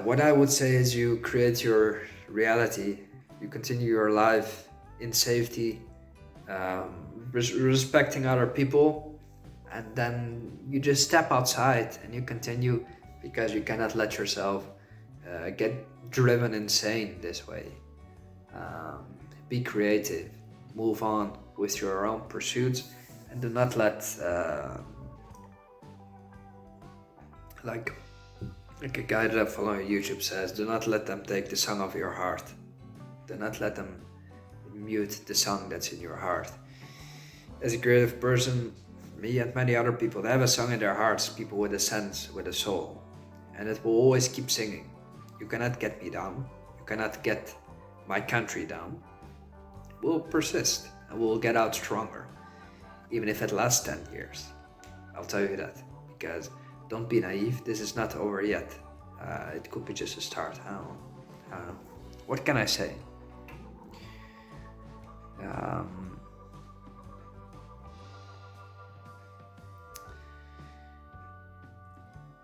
What I would say is you create your reality, you continue your life in safety, respecting other people, and then you just step outside and you continue because you cannot let yourself get driven insane this way. Um, be creative, move on with your own pursuits, and do not let like like a guy that I follow on YouTube says, do not let them take the song of your heart. Do not let them mute the song that's in your heart. As a creative person, me and many other people, they have a song in their hearts, people with a sense, with a soul. And it will always keep singing. You cannot get me down. You cannot get my country down. We'll persist and we'll get out stronger. Even if it lasts 10 years. I'll tell you that. Because don't be naive, this is not over yet. It could be just a start. I don't know. What can I say?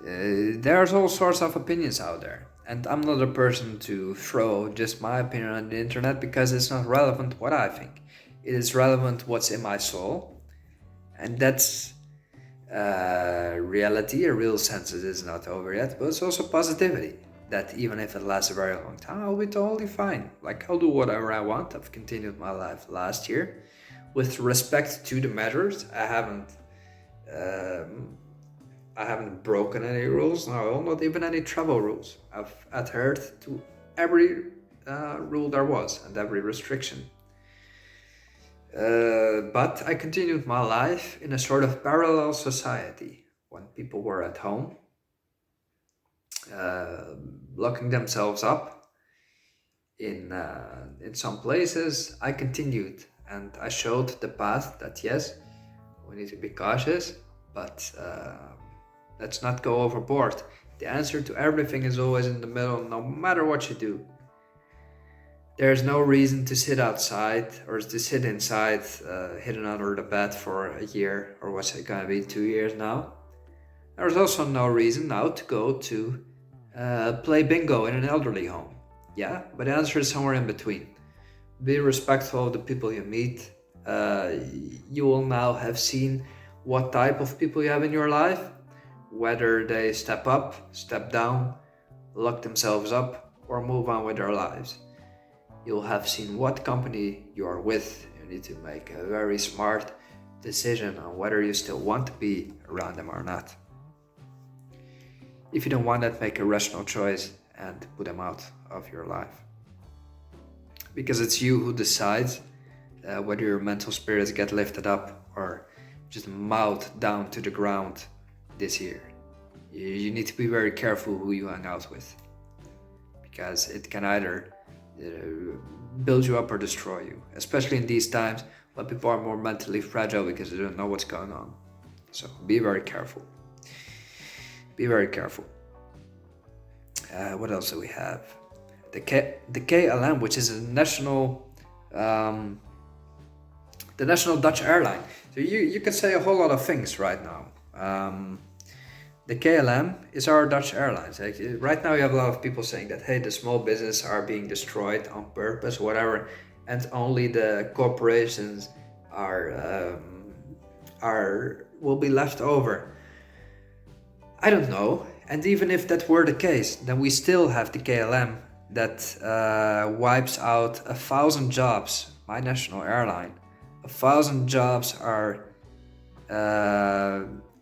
There's all sorts of opinions out there, and I'm not a person to throw just my opinion on the internet because it's not relevant what I think. It is relevant what's in my soul, and that's reality. A real sense it is not over yet, but it's also positivity. That even if it lasts a very long time, I'll be totally fine. Like, I'll do whatever I want. I've continued my life last year with respect to the measures. I haven't broken any rules, no, not even any travel rules. I've adhered to every rule there was and every restriction. But I continued my life in a sort of parallel society when people were at home, locking themselves up in some places. I continued and I showed the path that yes, we need to be cautious, but let's not go overboard. The answer to everything is always in the middle, no matter what you do. There's no reason to sit outside or to sit inside, hidden under the bed for a year, or what's it gonna be, 2 years now. There's also no reason now to go to play bingo in an elderly home. Yeah, but the answer is somewhere in between. Be respectful of the people you meet. You will now have seen what type of people you have in your life, whether they step up, step down, lock themselves up, or move on with their lives. You'll have seen what company you are with. You need to make a very smart decision on whether you still want to be around them or not. If you don't want that, make a rational choice and put them out of your life. Because it's you who decides whether your mental spirits get lifted up or just mouthed down to the ground this year. You need to be very careful who you hang out with, because it can either build you up or destroy you, especially in these times when people are more mentally fragile because they don't know what's going on. So be very careful. Be very careful. What else do we have? The KLM, which is a the national Dutch airline. So you can say a whole lot of things right now. The KLM is our Dutch airlines. Like, right now you have a lot of people saying that, hey, the small business are being destroyed on purpose, whatever, and only the corporations will be left over. I don't know. And even if that were the case, then we still have the KLM that wipes out 1,000 jobs. My national airline, 1,000 jobs are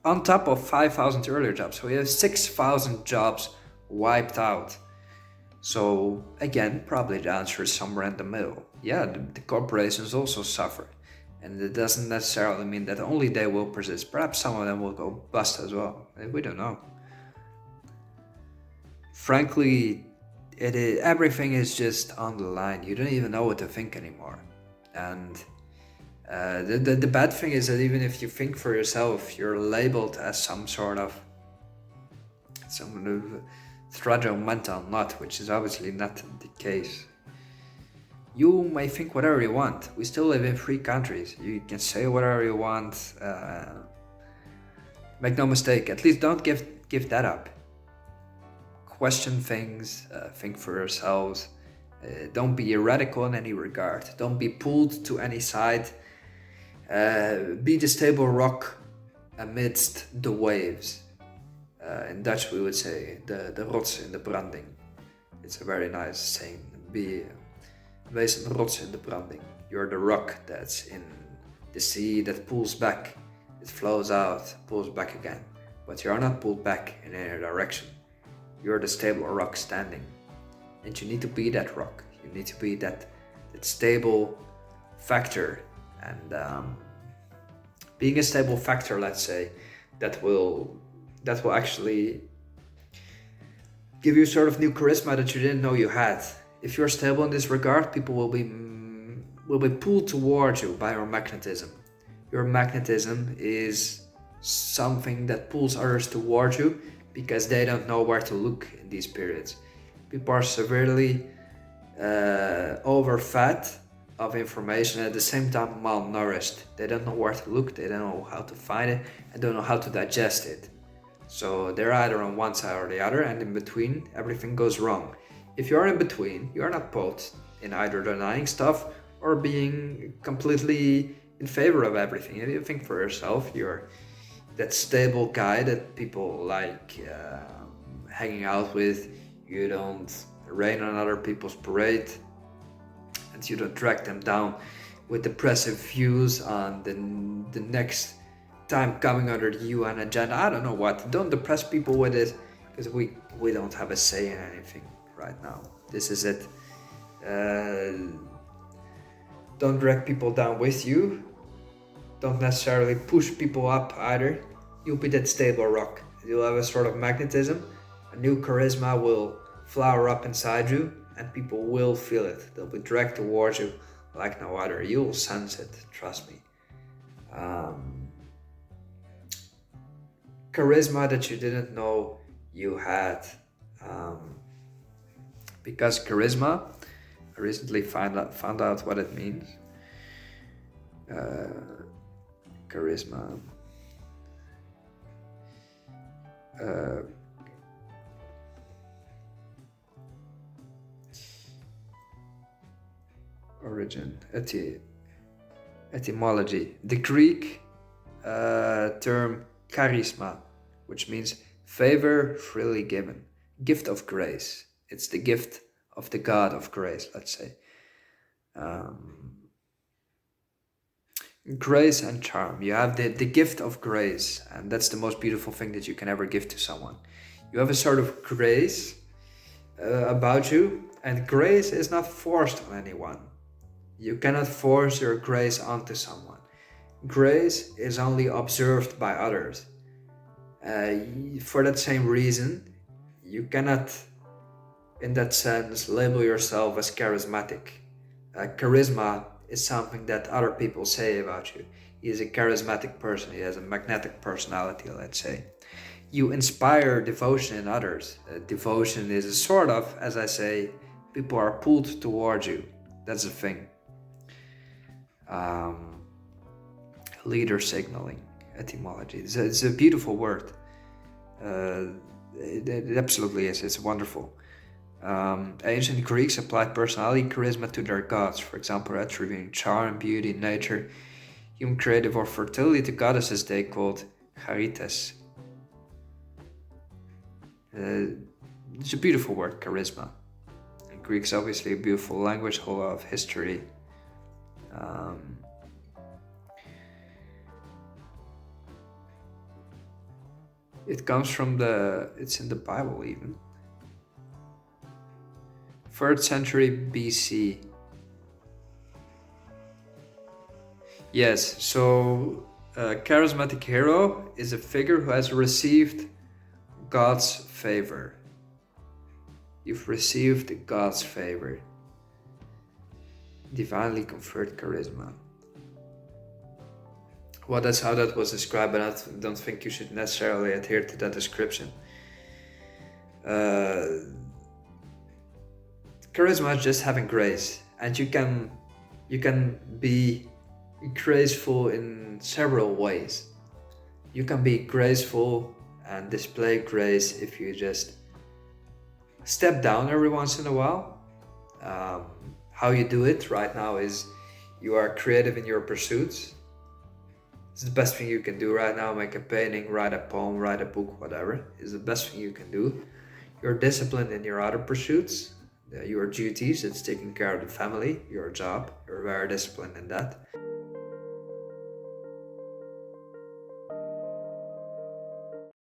on top of 5,000 earlier jobs. So we have 6,000 jobs wiped out. So again, probably the answer is somewhere in the middle. Yeah, the corporations also suffer. And it doesn't necessarily mean that only they will persist. Perhaps some of them will go bust as well. We don't know. Frankly, everything is just on the line. You don't even know what to think anymore. And the bad thing is that even if you think for yourself, you're labeled as some fragile mental nut, which is obviously not the case. You may think whatever you want. We still live in free countries. You can say whatever you want. Make no mistake, at least don't give that up. question things, think for yourselves. Don't be radical in any regard. Don't be pulled to any side. Be the stable rock amidst the waves. In Dutch we would say de rots in de branding. It's a very nice saying. Wees een rots in de branding. You're the rock that's in the sea that pulls back. It flows out, pulls back again. But you're not pulled back in any direction. You're the stable rock standing. And you need to be that rock. You need to be that stable factor. And being a stable factor, let's say, that will actually give you sort of new charisma that you didn't know you had. If you're stable in this regard, people will be pulled towards you by your magnetism. Your magnetism is something that pulls others towards you because they don't know where to look in these periods. People are severely overfed of information, at the same time malnourished. They don't know where to look, they don't know how to find it, and don't know how to digest it. So they're either on one side or the other, and in between everything goes wrong. If you're in between, you're not both in either denying stuff or being completely in favor of everything. If you think for yourself, you're that stable guy that people like hanging out with. You don't rain on other people's parade, and you don't drag them down with depressive views on the next time coming under the UN agenda. I don't know what. Don't depress people with it, because we don't have a say in anything right now. This is it. Don't drag people down with you. Don't necessarily push people up either. You'll be that stable rock. You'll have a sort of magnetism. A new charisma will flower up inside you, and people will feel it. They'll be dragged towards you like no other. You'll sense it, trust me. Charisma that you didn't know you had. Because charisma, I recently found out what it means. Charisma. Origin, etymology. The Greek term charisma, which means favor freely given, gift of grace. It's the gift of the God of grace, let's say. Grace and charm. You have the gift of grace, and that's the most beautiful thing that you can ever give to someone. You have a sort of grace about you, and grace is not forced on anyone. You cannot force your grace onto someone. Grace is only observed by others. For that same reason, you cannot, in that sense, label yourself as charismatic. Charisma is something that other people say about you. He is a charismatic person. He has a magnetic personality, let's say. You inspire devotion in others. Devotion is a sort of, as I say, people are pulled towards you. That's the thing. Leader signaling, etymology. It's a beautiful word. It absolutely is. It's wonderful. Ancient Greeks applied personality and charisma to their gods, for example, attributing charm, beauty, nature, human creative or fertility to goddesses they called charites. It's a beautiful word, charisma. And Greek's obviously a beautiful language, full of history. It comes from it's in the Bible even. 3rd century BC. Yes, so a charismatic hero is a figure who has received God's favor. You've received God's favor. Divinely conferred charisma. Well, that's how that was described, but I don't think you should necessarily adhere to that description. Charisma is just having grace, and you can be graceful in several ways. You can be graceful and display grace if you just Step down every once in a while. Um, how you do it right now is you are creative in your pursuits. It's the best thing you can do right now. Make a painting, write a poem, write a book, whatever is the best thing you can do. You're disciplined in your other pursuits, your duties. It's taking care of the family, your job. You're very disciplined in that.